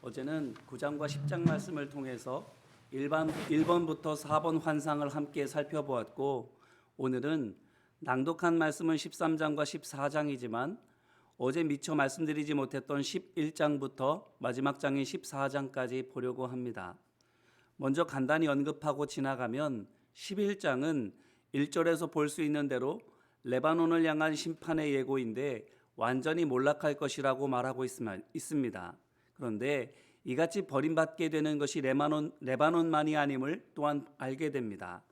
어제는 9장과 10장 말씀을 통해서 1번부터 4번 환상을 함께 살펴보았고, 오늘은 낭독한 말씀은 13장과 14장이지만 어제 미처 말씀드리지 못했던 11장부터 마지막 장인 14장까지 보려고 합니다. 먼저 간단히 언급하고 지나가면 11장은 1절에서 볼 수 있는 대로 레바논을 향한 심판의 예고인데 완전히 몰락할 것이라고 말하고 있습니다. 그런데 이같이 버림받게 되는 것이 레바논만이 아님을 또한 알게 됩니다.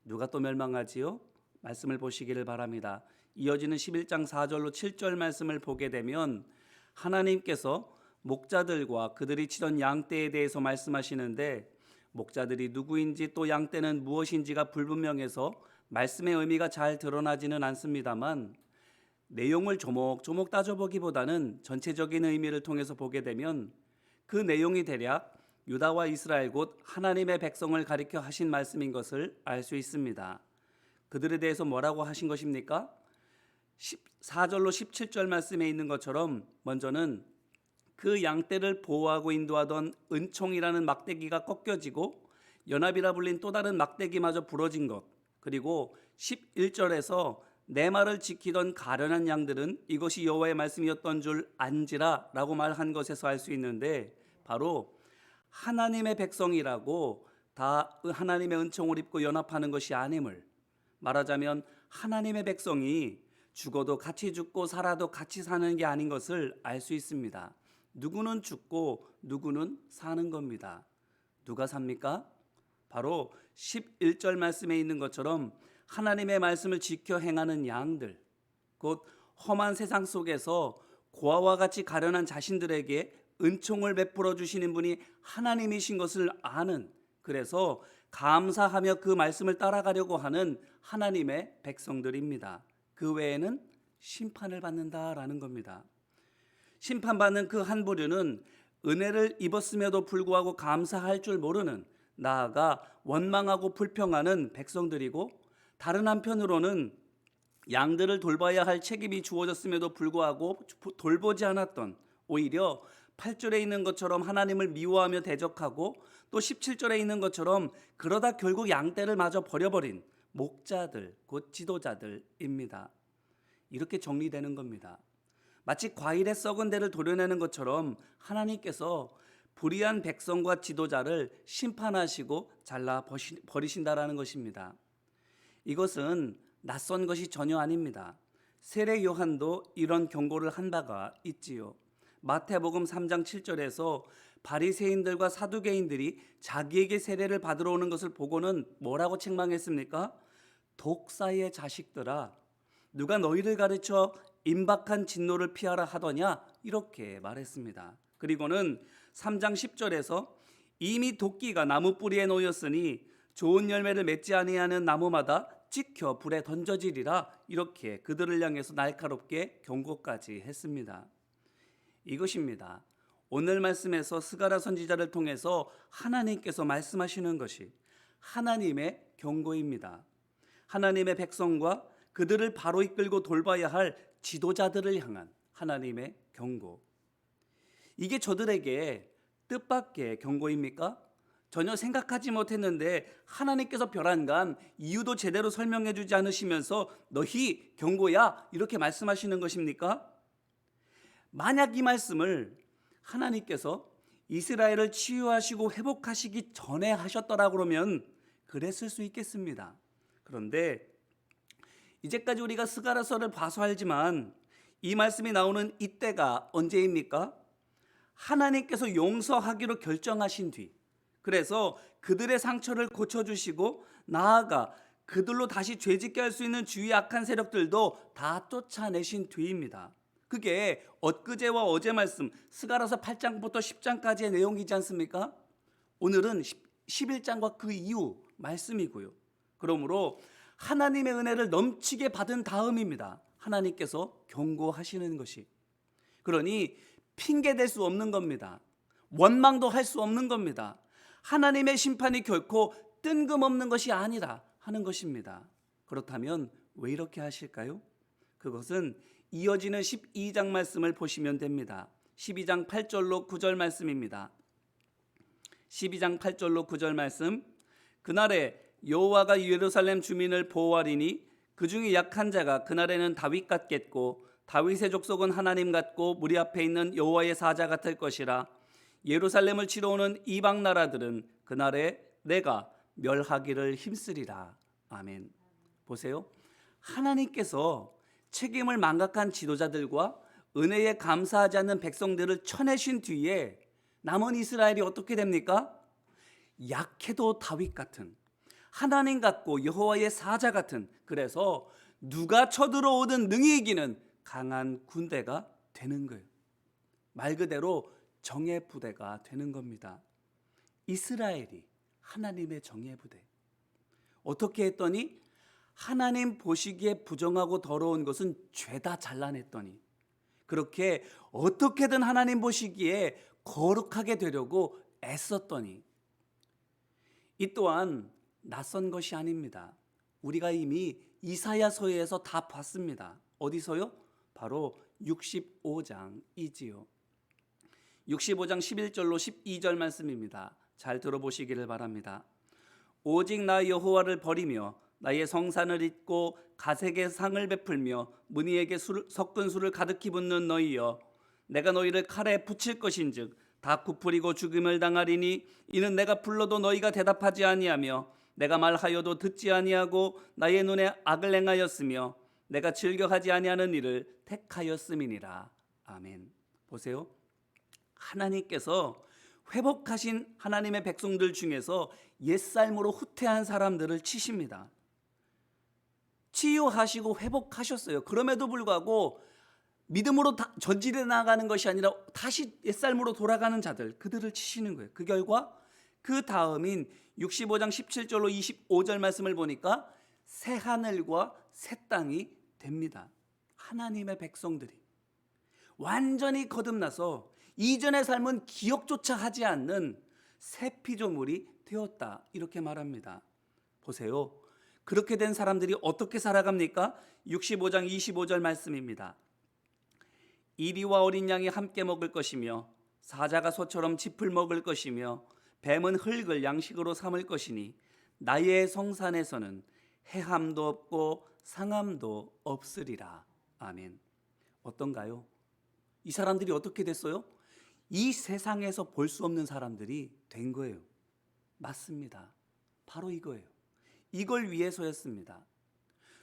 누가 또 멸망하지요? 말씀을 보시기를 바랍니다. 이어지는 11장 4절로 7절 말씀을 보게 되면 하나님께서 목자들과 그들이 치던 양떼에 대해서 말씀하시는데, 목자들이 누구인지 또 양떼는 무엇인지가 불분명해서 말씀의 의미가 잘 드러나지는 않습니다만, 내용을 조목조목 따져보기보다는 전체적인 의미를 통해서 보게 되면 그 내용이 대략 유다와 이스라엘 곧 하나님의 백성을 가리켜 하신 말씀인 것을 알 수 있습니다. 그들에 대해서 뭐라고 하신 것입니까? 4절로 17절 말씀에 있는 것처럼 먼저는 그 양떼를 보호하고 인도하던 은총이라는 막대기가 꺾여지고 연합이라 불린 또 다른 막대기마저 부러진 것, 그리고 11절에서 내 말을 지키던 가련한 양들은 이것이 여호와의 말씀이었던 줄 안지라 라고 말한 것에서 알 수 있는데, 바로 하나님의 백성이라고 다 하나님의 은총을 입고 연합하는 것이 아님을, 말하자면 하나님의 백성이 죽어도 같이 죽고 살아도 같이 사는 게 아닌 것을 알 수 있습니다. 누구는 죽고 누구는 사는 겁니다. 누가 삽니까? 바로 11절 말씀에 있는 것처럼 하나님의 말씀을 지켜 행하는 양들, 곧 험한 세상 속에서 고아와 같이 가련한 자신들에게 은총을 베풀어 주시는 분이 하나님이신 것을 아는, 그래서 감사하며 그 말씀을 따라가려고 하는 하나님의 백성들입니다. 그 외에는 심판을 받는다라는 겁니다. 심판받는 그 한 부류는 은혜를 입었음에도 불구하고 감사할 줄 모르는, 나아가 원망하고 불평하는 백성들이고, 다른 한편으로는 양들을 돌봐야 할 책임이 주어졌음에도 불구하고 돌보지 않았던, 오히려 8절에 있는 것처럼 하나님을 미워하며 대적하고 또 17절에 있는 것처럼 그러다 결국 양떼를 마저 버려버린 목자들, 곧 지도자들입니다. 이렇게 정리되는 겁니다. 마치 과일에 썩은 데를 도려내는 것처럼 하나님께서 불의한 백성과 지도자를 심판하시고 잘라 버리신다라는 것입니다. 이것은 낯선 것이 전혀 아닙니다. 세례 요한도 이런 경고를 한 바가 있지요. 마태복음 3장 7절에서 바리새인들과 사두개인들이 자기에게 세례를 받으러 오는 것을 보고는 뭐라고 책망했습니까? 독사의 자식들아, 누가 너희를 가르쳐 임박한 진노를 피하라 하더냐, 이렇게 말했습니다. 그리고는 3장 10절에서 이미 도끼가 나무 뿌리에 놓였으니 좋은 열매를 맺지 아니하는 나무마다 찍혀 불에 던져지리라, 이렇게 그들을 향해서 날카롭게 경고까지 했습니다. 이것입니다. 오늘 말씀에서 스가랴 선지자를 통해서 하나님께서 말씀하시는 것이 하나님의 경고입니다. 하나님의 백성과 그들을 바로 이끌고 돌봐야 할 지도자들을 향한 하나님의 경고. 이게 저들에게 뜻밖의 경고입니까? 전혀 생각하지 못했는데 하나님께서 별안간 이유도 제대로 설명해 주지 않으시면서 너희 경고야, 이렇게 말씀하시는 것입니까? 만약 이 말씀을 하나님께서 이스라엘을 치유하시고 회복하시기 전에 하셨더라 그러면 그랬을 수 있겠습니다. 그런데 이제까지 우리가 스가랴서를 봐서 알지만 이 말씀이 나오는 이때가 언제입니까? 하나님께서 용서하기로 결정하신 뒤, 그래서 그들의 상처를 고쳐주시고 나아가 그들로 다시 죄짓게 할 수 있는 주위의 악한 세력들도 다 쫓아내신 뒤입니다. 그게 엊그제와 어제 말씀 스가랴서 8장부터 10장까지의 내용이지 않습니까? 오늘은 11장과 그 이후 말씀이고요. 그러므로 하나님의 은혜를 넘치게 받은 다음입니다. 하나님께서 경고하시는 것이. 그러니 핑계댈 수 없는 겁니다. 원망도 할 수 없는 겁니다. 하나님의 심판이 결코 뜬금없는 것이 아니라 하는 것입니다. 그렇다면 왜 이렇게 하실까요? 그것은 이어지는 12장 말씀을 보시면 됩니다. 12장 8절로 9절 말씀입니다. 12장 8절로 9절 말씀. 그날에 여호와가 예루살렘 주민을 보호하리니 그 중에 약한 자가 그날에는 다윗 같겠고 다윗의 족속은 하나님 같고 무리 앞에 있는 여호와의 사자 같을 것이라. 예루살렘을 치러 오는 이방 나라들은 그날에 내가 멸하기를 힘쓰리라. 아멘. 보세요. 하나님께서 책임을 망각한 지도자들과 은혜에 감사하지 않는 백성들을 쳐내신 뒤에 남은 이스라엘이 어떻게 됩니까? 약해도 다윗 같은, 하나님 같고 여호와의 사자 같은, 그래서 누가 쳐들어오든 능히 이기는 강한 군대가 되는 거예요. 말 그대로 정예 부대가 되는 겁니다. 이스라엘이 하나님의 정예 부대. 어떻게 했더니 하나님 보시기에 부정하고 더러운 것은 죄다 잘라냈더니, 그렇게 어떻게든 하나님 보시기에 거룩하게 되려고 애썼더니, 이 또한 낯선 것이 아닙니다. 우리가 이미 이사야서에서 다 봤습니다. 어디서요? 바로 65장이지요. 65장 11절로 12절 말씀입니다. 잘 들어보시기를 바랍니다. 오직 나 여호와를 버리며 나의 성산을 잊고 가색의 상을 베풀며 문희에게 섞은 술을 가득히 붓는 너희여, 내가 너희를 칼에 붙일 것인즉 다 굽으리고 죽임을 당하리니 이는 내가 불러도 너희가 대답하지 아니하며 내가 말하여도 듣지 아니하고 나의 눈에 악을 행하였으며 내가 즐겨하지 아니하는 일을 택하였음이니라. 아멘. 보세요. 하나님께서 회복하신 하나님의 백성들 중에서 옛삶으로 후퇴한 사람들을 치십니다. 치유하시고 회복하셨어요. 그럼에도 불구하고 믿음으로 전진해 나가는 것이 아니라 다시 옛삶으로 돌아가는 자들, 그들을 치시는 거예요. 그 결과 그 다음인 65장 17절로 25절 말씀을 보니까 새 하늘과 새 땅이 됩니다. 하나님의 백성들이 완전히 거듭나서 이전의 삶은 기억조차 하지 않는 새 피조물이 되었다, 이렇게 말합니다. 보세요. 그렇게 된 사람들이 어떻게 살아갑니까? 65장 25절 말씀입니다. 이리와 어린 양이 함께 먹을 것이며 사자가 소처럼 짚을 먹을 것이며 뱀은 흙을 양식으로 삼을 것이니 나의 성산에서는 해함도 없고 상함도 없으리라. 아멘. 어떤가요? 이 사람들이 어떻게 됐어요? 이 세상에서 볼 수 없는 사람들이 된 거예요. 맞습니다. 바로 이거예요. 이걸 위해서였습니다.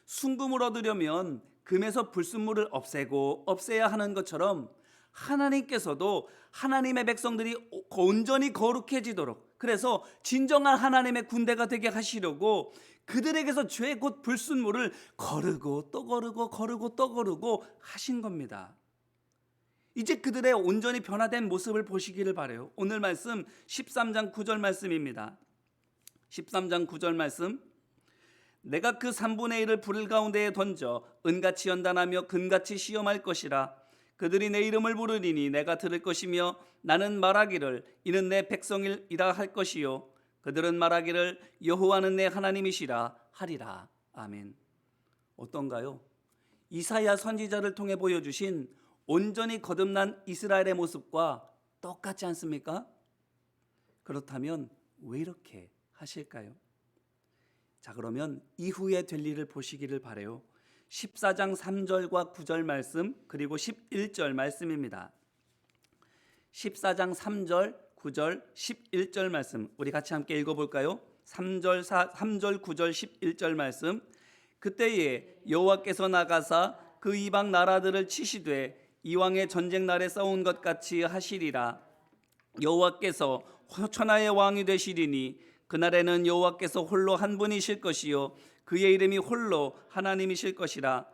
순금을 얻으려면 금에서 불순물을 없애야 하는 것처럼 하나님께서도 하나님의 백성들이 온전히 거룩해지도록, 그래서 진정한 하나님의 군대가 되게 하시려고 그들에게서 죄 곧 불순물을 거르고 또 거르고 하신 겁니다. 이제 그들의 온전히 변화된 모습을 보시기를 바라요. 오늘 말씀 13장 9절 말씀입니다. 13장 9절 말씀. 내가 그 3분의 1을 불 가운데에 던져 은같이 연단하며 금같이 시험할 것이라. 그들이 내 이름을 부르리니 내가 들을 것이며 나는 말하기를 이는 내 백성이라 할 것이요 그들은 말하기를 여호와는 내 하나님이시라 하리라. 아멘. 어떤가요? 이사야 선지자를 통해 보여주신 온전히 거듭난 이스라엘의 모습과 똑같지 않습니까? 그렇다면 왜 이렇게 하실까요? 자, 그러면 이후에 될 일을 보시기를 바라요. 14장 3절과 9절 말씀, 그리고 11절 말씀입니다. 14장 3절, 9절, 11절 말씀 우리 같이 함께 읽어볼까요? 3절, 9절, 11절 말씀. 그때에 여호와께서 나가사 그 이방 나라들을 치시되 이왕의 전쟁 날에 싸운 것 같이 하시리라. 여호와께서 천하의 왕이 되시리니 그날에는 여호와께서 홀로 한 분이실 것이요 그의 이름이 홀로 하나님이실 것이라.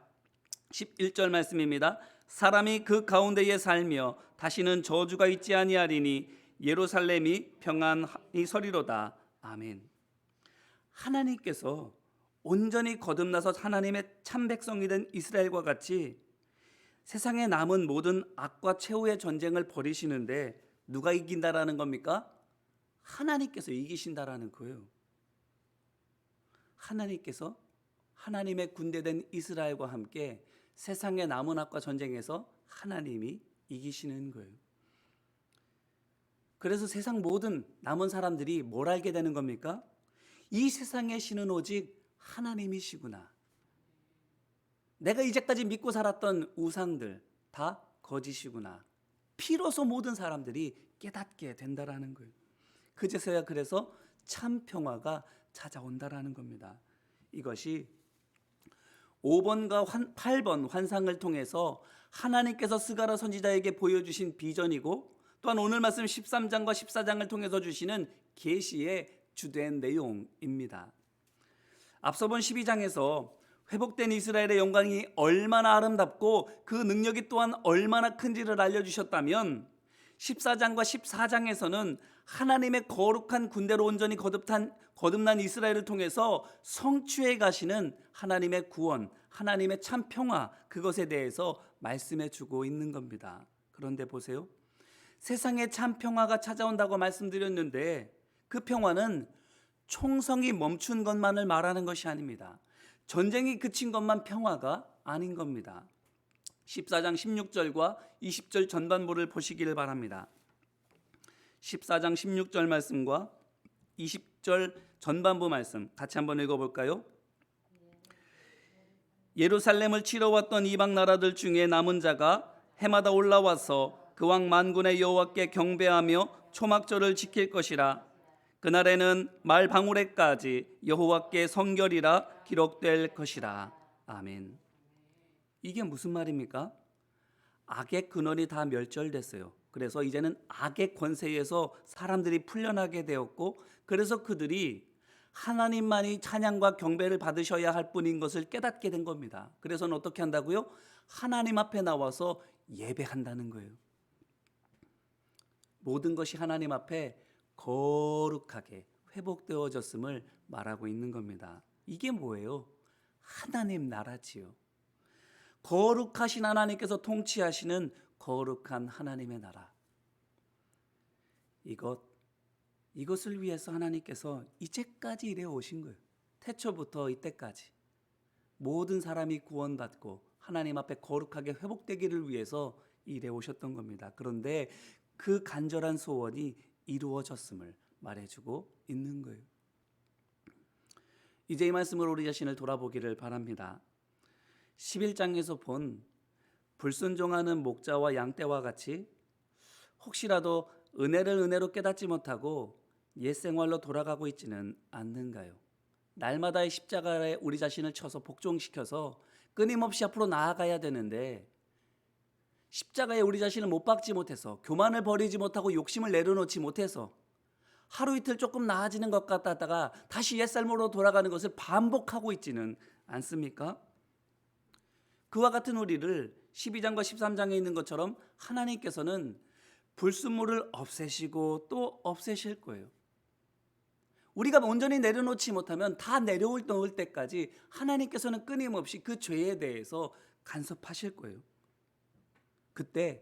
11절 말씀입니다. 사람이 그 가운데에 살며 다시는 저주가 있지 아니하리니 예루살렘이 평안히 서리로다. 아멘. 하나님께서 온전히 거듭나서 하나님의 참 백성이 된 이스라엘과 같이 세상에 남은 모든 악과 최후의 전쟁을 벌이시는데 누가 이긴다라는 겁니까? 하나님께서 이기신다라는 거예요. 하나님께서 하나님의 군대된 이스라엘과 함께 세상의 남은 악과 전쟁에서 하나님이 이기시는 거예요. 그래서 세상 모든 남은 사람들이 뭘 알게 되는 겁니까? 이 세상의 신은 오직 하나님이시구나. 내가 이제까지 믿고 살았던 우상들 다 거짓이구나. 비로소 모든 사람들이 깨닫게 된다라는 거예요. 그제서야 그래서 참 평화가 찾아온다라는 겁니다. 이것이 5번과 8번 환상을 통해서 하나님께서 스가랴 선지자에게 보여주신 비전이고, 또한 오늘 말씀 13장과 14장을 통해서 주시는 계시의 주된 내용입니다. 앞서 본 12장에서 회복된 이스라엘의 영광이 얼마나 아름답고 그 능력이 또한 얼마나 큰지를 알려주셨다면, 14장과 14장에서는 하나님의 거룩한 군대로 온전히 거듭난 이스라엘을 통해서 성취해 가시는 하나님의 구원, 하나님의 참 평화, 그것에 대해서 말씀해 주고 있는 겁니다. 그런데 보세요, 세상에 참 평화가 찾아온다고 말씀드렸는데 그 평화는 총성이 멈춘 것만을 말하는 것이 아닙니다. 전쟁이 그친 것만 평화가 아닌 겁니다. 14장 16절과 20절 전반부를 보시기를 바랍니다. 14장 16절 말씀과 20절 전반부 말씀 같이 한번 읽어볼까요? 예루살렘을 치러 왔던 이방 나라들 중에 남은 자가 해마다 올라와서 그 왕 만군의 여호와께 경배하며 초막절을 지킬 것이라. 그날에는 말 방울에까지 여호와께 성결이라 기록될 것이라. 아멘. 이게 무슨 말입니까? 악의 근원이 다 멸절됐어요. 그래서 이제는 악의 권세에서 사람들이 풀려나게 되었고, 그래서 그들이 하나님만이 찬양과 경배를 받으셔야 할 뿐인 것을 깨닫게 된 겁니다. 그래서는 어떻게 한다고요? 하나님 앞에 나와서 예배한다는 거예요. 모든 것이 하나님 앞에 거룩하게 회복되어졌음을 말하고 있는 겁니다. 이게 뭐예요? 하나님 나라지요. 거룩하신 하나님께서 통치하시는 거룩한 하나님의 나라. 이것을 위해서 하나님께서 이제까지 일해 오신 거예요. 태초부터 이때까지 모든 사람이 구원받고 하나님 앞에 거룩하게 회복되기를 위해서 일해 오셨던 겁니다. 그런데 그 간절한 소원이 이루어졌음을 말해주고 있는 거예요. 이제 이 말씀으로 우리 자신을 돌아보기를 바랍니다. 11장에서 본 불순종하는 목자와 양떼와 같이 혹시라도 은혜를 은혜로 깨닫지 못하고 옛 생활로 돌아가고 있지는 않는가요? 날마다의 십자가에 우리 자신을 쳐서 복종시켜서 끊임없이 앞으로 나아가야 되는데, 십자가에 우리 자신을 못 박지 못해서, 교만을 버리지 못하고 욕심을 내려놓지 못해서 하루 이틀 조금 나아지는 것 같다가 다시 옛삶으로 돌아가는 것을 반복하고 있지는 않습니까? 그와 같은 우리를 12장과 13장에 있는 것처럼 하나님께서는 불순물을 없애시고 또 없애실 거예요. 우리가 온전히 내려놓지 못하면 다 내려올 때까지 하나님께서는 끊임없이 그 죄에 대해서 간섭하실 거예요. 그때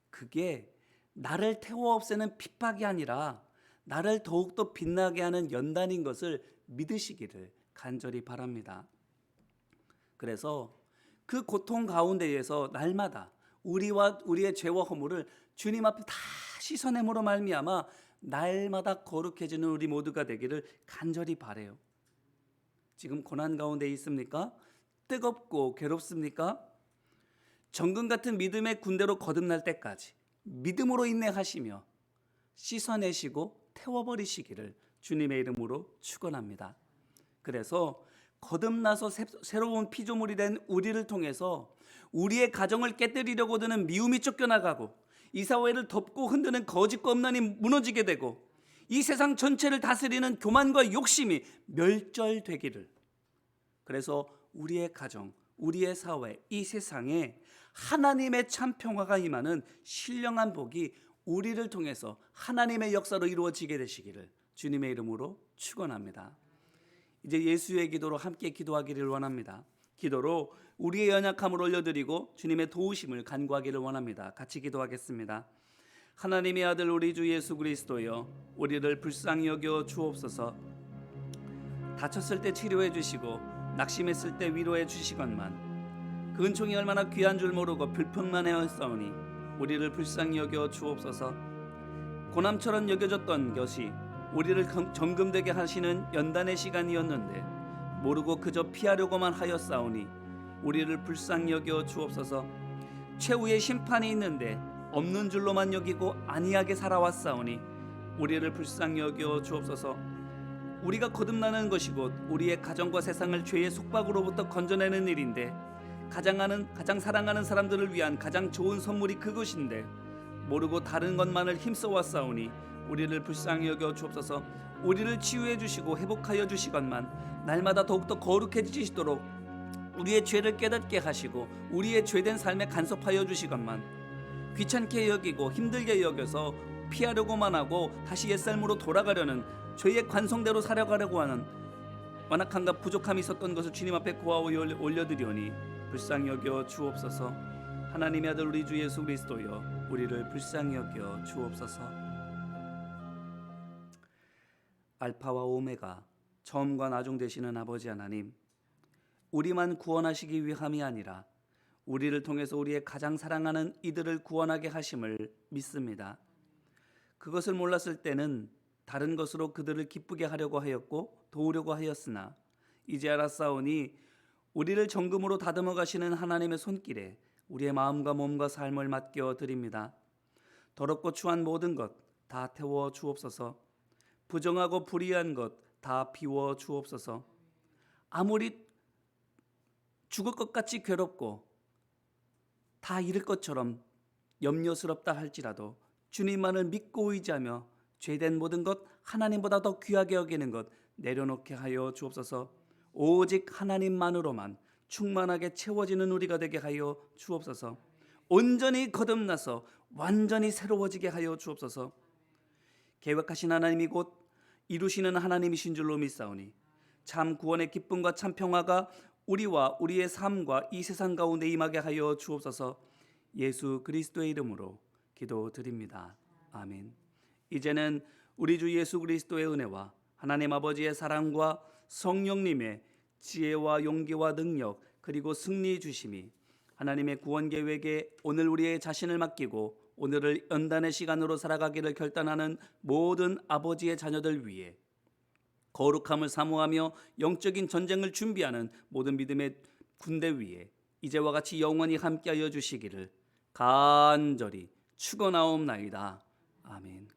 그게 나를 태워 없애는 핍박이 아니라 나를 더욱더 빛나게 하는 연단인 것을 믿으시기를 간절히 바랍니다. 그래서 그 고통 가운데에서 날마다 우리와 우리의 죄와 허물을 주님 앞에 다 씻어냄으로 말미암아 날마다 거룩해지는 우리 모두가 되기를 간절히 바라요. 지금 고난 가운데 있습니까? 뜨겁고 괴롭습니까? 정금 같은 믿음의 군대로 거듭날 때까지 믿음으로 인내하시며 씻어내시고 태워버리시기를 주님의 이름으로 축원합니다. 그래서 거듭나서 새로운 피조물이 된 우리를 통해서 우리의 가정을 깨뜨리려고 드는 미움이 쫓겨나가고, 이 사회를 덮고 흔드는 거짓과 음란이 무너지게 되고, 이 세상 전체를 다스리는 교만과 욕심이 멸절되기를, 그래서 우리의 가정, 우리의 사회, 이 세상에 하나님의 참 평화가 임하는 신령한 복이 우리를 통해서 하나님의 역사로 이루어지게 되시기를 주님의 이름으로 축원합니다. 이제 예수의 기도로 함께 기도하기를 원합니다. 기도로 우리의 연약함을 올려드리고 주님의 도우심을 간구하기를 원합니다. 같이 기도하겠습니다. 하나님의 아들 우리 주 예수 그리스도여, 우리를 불쌍히 여겨 주옵소서. 다쳤을 때 치료해 주시고 낙심했을 때 위로해 주시건만 그 은총이 얼마나 귀한 줄 모르고 불평만 해왔사오니 우리를 불쌍히 여겨 주옵소서. 고남처럼 여겨졌던 것이 우리를 정금되게 하시는 연단의 시간이었는데 모르고 그저 피하려고만 하였사오니 우리를 불쌍히 여겨 주옵소서. 최후의 심판이 있는데 없는 줄로만 여기고 안이하게 살아왔사오니 우리를 불쌍히 여겨 주옵소서. 우리가 거듭나는 것이 곧 우리의 가정과 세상을 죄의 속박으로부터 건져내는 일인데 가장 사랑하는 사람들을 위한 가장 좋은 선물이 그것인데 모르고 다른 것만을 힘써왔사오니 우리를 불쌍히 여겨 주옵소서. 우리를 치유해 주시고 회복하여 주시건만 날마다 더욱더 거룩해지시도록 우리의 죄를 깨닫게 하시고 우리의 죄된 삶에 간섭하여 주시건만 귀찮게 여기고 힘들게 여겨서 피하려고만 하고 다시 옛삶으로 돌아가려는 죄의 관성대로 살아가려고 하는 완악함과 부족함이 있었던 것을 주님 앞에 고하여 올려드리오니 불쌍히 여겨 주옵소서. 하나님의 아들 우리 주 예수 그리스도여 우리를 불쌍히 여겨 주옵소서. 알파와 오메가 처음과 나중 되시는 아버지 하나님, 우리만 구원하시기 위함이 아니라 우리를 통해서 우리의 가장 사랑하는 이들을 구원하게 하심을 믿습니다. 그것을 몰랐을 때는 다른 것으로 그들을 기쁘게 하려고 하였고 도우려고 하였으나 이제 알았사오니 우리를 정금으로 다듬어 가시는 하나님의 손길에 우리의 마음과 몸과 삶을 맡겨 드립니다. 더럽고 추한 모든 것 다 태워 주옵소서. 부정하고 불의한 것 다 비워 주옵소서. 아무리 죽을 것 같이 괴롭고 다 잃을 것처럼 염려스럽다 할지라도 주님만을 믿고 의지하며 죄된 모든 것 하나님보다 더 귀하게 여기는 것 내려놓게 하여 주옵소서. 오직 하나님만으로만 충만하게 채워지는 우리가 되게 하여 주옵소서. 온전히 거듭나서 완전히 새로워지게 하여 주옵소서. 계획하신 하나님이 곧 이루시는 하나님이신 줄로 믿사오니 참 구원의 기쁨과 참 평화가 우리와 우리의 삶과 이 세상 가운데 임하게 하여 주옵소서. 예수 그리스도의 이름으로 기도드립니다. 아멘. 이제는 우리 주 예수 그리스도의 은혜와 하나님 아버지의 사랑과 성령님의 지혜와 용기와 능력 그리고 승리 주심이 하나님의 구원 계획에 오늘 우리의 자신을 맡기고 오늘을 연단의 시간으로 살아가기를 결단하는 모든 아버지의 자녀들 위해 거룩함을 사모하며 영적인 전쟁을 준비하는 모든 믿음의 군대 위에 이제와 같이 영원히 함께하여 주시기를 간절히 축원하옵나이다. 아멘.